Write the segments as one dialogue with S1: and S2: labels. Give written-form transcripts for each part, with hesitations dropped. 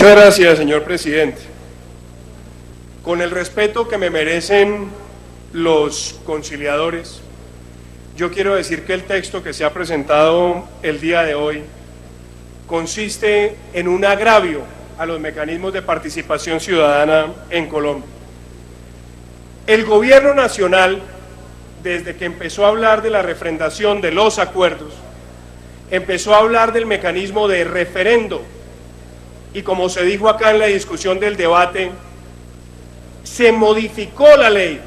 S1: Muchas gracias, señor presidente. Con el respeto que me merecen los conciliadores, yo quiero decir que el texto que se ha presentado el día de hoy consiste en un agravio a los mecanismos de participación ciudadana en Colombia. El gobierno nacional, desde que empezó a hablar de la refrendación de los acuerdos, empezó a hablar del mecanismo de referendo, y como se dijo acá en la discusión del debate, se modificó la ley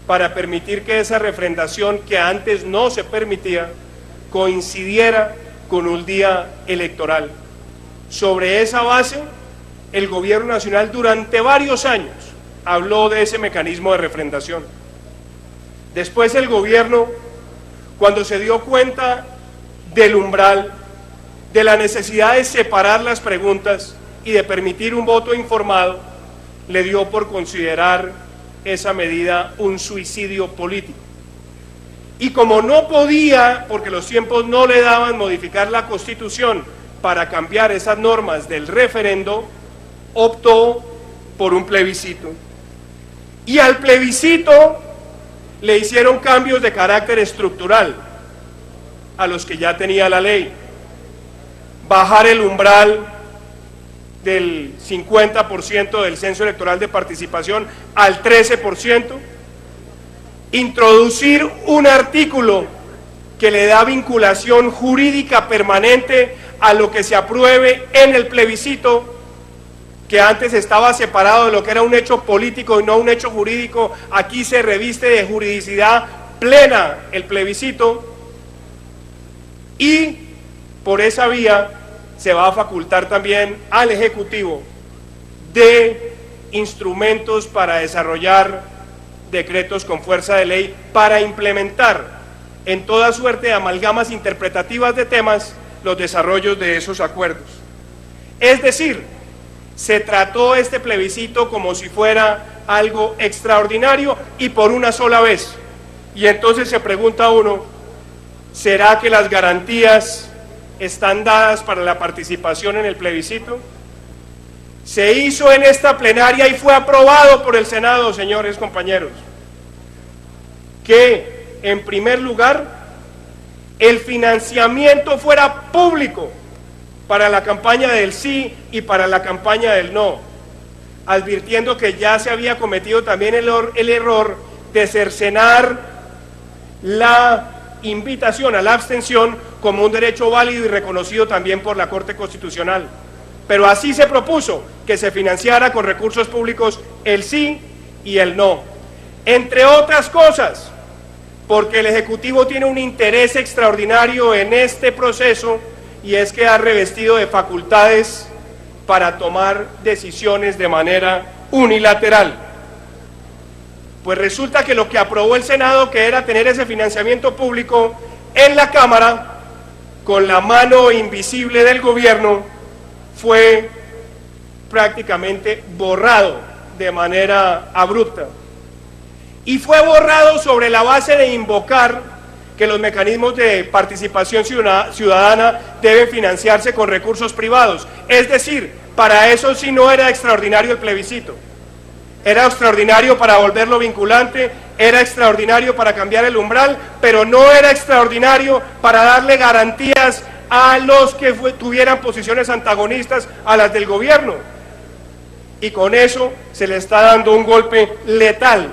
S1: para permitir que esa refrendación, que antes no se permitía, coincidiera con un día electoral. Sobre esa base, el gobierno nacional durante varios años habló de ese mecanismo de refrendación. Después el gobierno, cuando se dio cuenta del umbral, de la necesidad de separar las preguntas y de permitir un voto informado, le dio por considerar esa medida un suicidio político. Y como no podía, porque los tiempos no le daban, modificar la Constitución para cambiar esas normas del referendo, optó por un plebiscito. Y al plebiscito le hicieron cambios de carácter estructural a los que ya tenía la ley. Bajar el umbral del 50% del censo electoral de participación al 13%, introducir un artículo que le da vinculación jurídica permanente a lo que se apruebe en el plebiscito, que antes estaba separado de lo que era un hecho político y no un hecho jurídico. Aquí se reviste de juridicidad plena el plebiscito, y por esa vía se va a facultar también al Ejecutivo de instrumentos para desarrollar decretos con fuerza de ley para implementar en toda suerte de amalgamas interpretativas de temas los desarrollos de esos acuerdos. Es decir, se trató este plebiscito como si fuera algo extraordinario y por una sola vez. Y entonces se pregunta uno, ¿será que las garantías están dadas para la participación en el plebiscito? Se hizo en esta plenaria y fue aprobado por el Senado, señores compañeros, que en primer lugar el financiamiento fuera público para la campaña del sí y para la campaña del no, advirtiendo que ya se había cometido también el error de cercenar la invitación a la abstención como un derecho válido y reconocido también por la Corte Constitucional. Pero así se propuso que se financiara con recursos públicos el sí y el no, entre otras cosas, porque el Ejecutivo tiene un interés extraordinario en este proceso, y es que ha revestido de facultades para tomar decisiones de manera unilateral. Pues resulta que lo que aprobó el Senado, que era tener ese financiamiento público en la Cámara, con la mano invisible del gobierno, fue prácticamente borrado de manera abrupta. Y fue borrado sobre la base de invocar que los mecanismos de participación ciudadana deben financiarse con recursos privados. Es decir, para eso sí no era extraordinario el plebiscito. Era extraordinario para volverlo vinculante, era extraordinario para cambiar el umbral, pero no era extraordinario para darle garantías a los que tuvieran posiciones antagonistas a las del gobierno. Y con eso se le está dando un golpe letal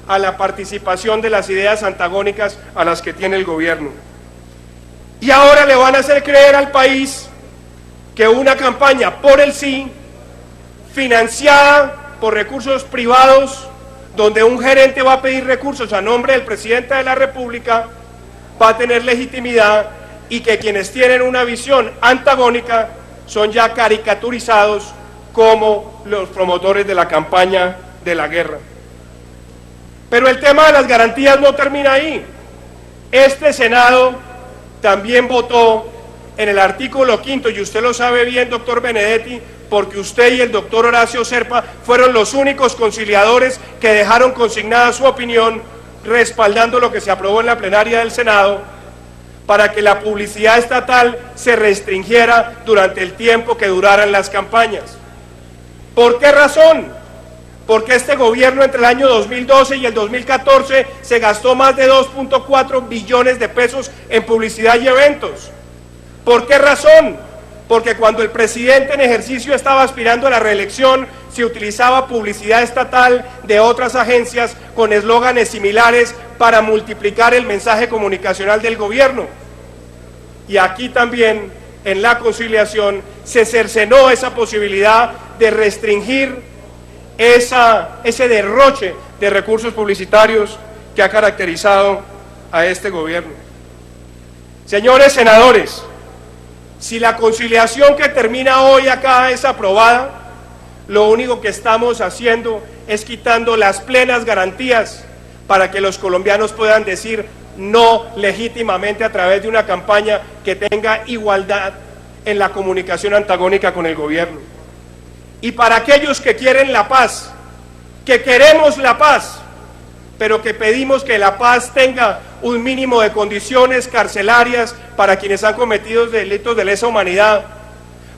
S1: a la participación de las ideas antagónicas a las que tiene el gobierno. Y ahora le van a hacer creer al país que una campaña por el sí, financiada por recursos privados, donde un gerente va a pedir recursos a nombre del presidente de la República, va a tener legitimidad, y que quienes tienen una visión antagónica son ya caricaturizados como los promotores de la campaña de la guerra. Pero el tema de las garantías no termina ahí. Este Senado también votó en el artículo 5, y usted lo sabe bien, doctor Benedetti, porque usted y el doctor Horacio Serpa fueron los únicos conciliadores que dejaron consignada su opinión respaldando lo que se aprobó en la plenaria del Senado, para que la publicidad estatal se restringiera durante el tiempo que duraran las campañas. ¿Por qué razón? Porque este gobierno entre el año 2012 y el 2014 se gastó más de 2.4 billones de pesos en publicidad y eventos. ¿Por qué razón? Porque cuando el presidente en ejercicio estaba aspirando a la reelección, se utilizaba publicidad estatal de otras agencias con eslóganes similares para multiplicar el mensaje comunicacional del gobierno. Y aquí también, en la conciliación, se cercenó esa posibilidad de restringir ese derroche de recursos publicitarios que ha caracterizado a este gobierno. Señores senadores, si la conciliación que termina hoy acá es aprobada, lo único que estamos haciendo es quitando las plenas garantías para que los colombianos puedan decir no legítimamente a través de una campaña que tenga igualdad en la comunicación antagónica con el gobierno. Y para aquellos que quieren la paz, que queremos la paz, pero que pedimos que la paz tenga un mínimo de condiciones carcelarias para quienes han cometido delitos de lesa humanidad,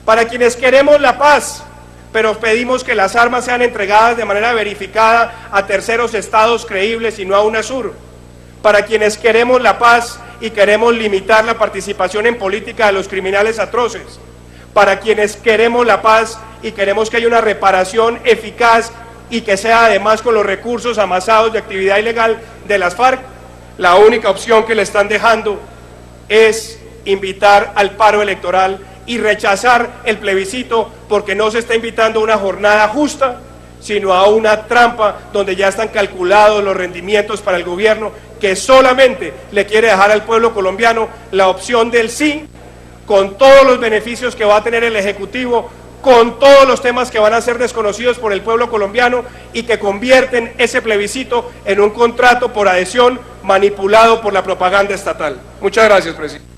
S1: para quienes queremos la paz, pero pedimos que las armas sean entregadas de manera verificada a terceros estados creíbles y no a UNASUR, para quienes queremos la paz y queremos limitar la participación en política de los criminales atroces, para quienes queremos la paz y queremos que haya una reparación eficaz y que sea además con los recursos amasados de actividad ilegal de las FARC. La única opción que le están dejando es invitar al paro electoral y rechazar el plebiscito, porque no se está invitando a una jornada justa, sino a una trampa donde ya están calculados los rendimientos para el gobierno, que solamente le quiere dejar al pueblo colombiano la opción del sí, con todos los beneficios que va a tener el Ejecutivo, con todos los temas que van a ser desconocidos por el pueblo colombiano y que convierten ese plebiscito en un contrato por adhesión manipulado por la propaganda estatal. Muchas gracias, presidente.